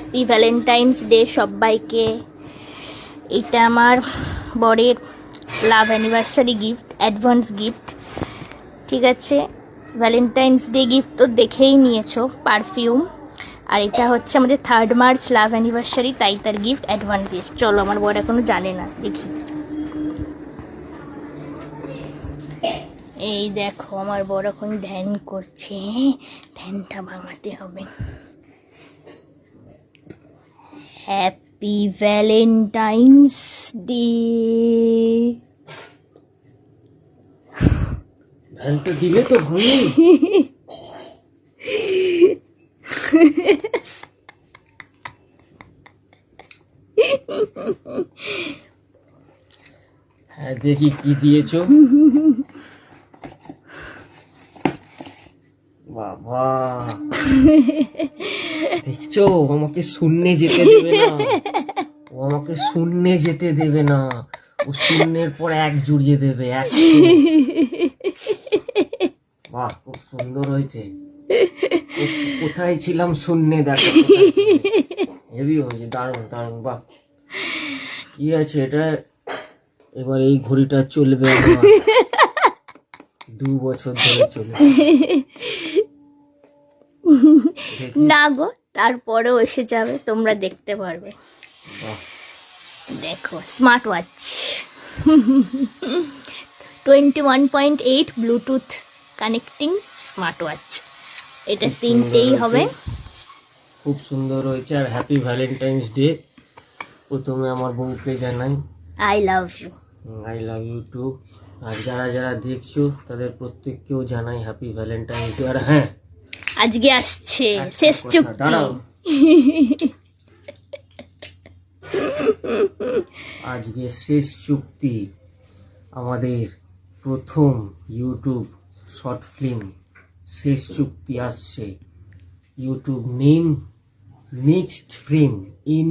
Happy Valentine's day সবাইকে। এটা আমার বরের লাভ অ্যানিভার্সারি গিফট, অ্যাডভান্স গিফট। ঠিক আছে, ভ্যালেন্টাইন্স ডে গিফট তো দেখেই নিয়েছো, পারফিউম। আর এটা হচ্ছে আমাদের 3 মার্চ লাভ অ্যানিভার্সারি, তাই তার গিফট, অ্যাডভান্স গিফট। চলো, আমার বর এখনো জানে না, দেখি। এই দেখো, আমার বড় এখন ধ্যান করছে, ধ্যানটা ভাঙাতে হবে। Happy Valentine's day. ধ্যানটা দিলে তো ভাঙি। হ্যাঁ, দেখি কি দিয়েছো। বাবা, দেখছো আমাকে শূন্যে যেতে দেবে না, ও আমাকে শূন্যে যেতে দেবে না, ও শূন্যের পর 1 জুড়িয়ে দেবে। বাহ, খুব সুন্দর হয়েছে। কোথায় ছিলাম শূন্যে, দেখো হেভি হয়েছে, দারুণ দারুণ। বাহ, কি আছে এটা? এবার এই ঘড়িটা চলবে আমার 2 বছর ধরে চলবে। না গো, তারপরেও এসে যাবে, তোমরা দেখতে পারবে। দেখো, smart watch 21.8 bluetooth connecting smart watch. এটা 3টেই হবে। খুব সুন্দর হয়েছে। আর হ্যাপি ভ্যালেন্টাইন্স ডে। প্রথমে আমার বউকে জানাই I love you. I love you too. আর যারা যারা দেখছো তাদের প্রত্যেককেও জানাই হ্যাপি ভ্যালেন্টাইন্স ডে। আর হ্যাঁ, আজকে আসছে শেষ চুক্তি। দাঁড়াও, আজকে শেষ চুক্তি। আমাদের প্রথম ইউটিউব শর্ট ফিল্ম শেষ চুক্তি আসছে। YouTube name mixed film in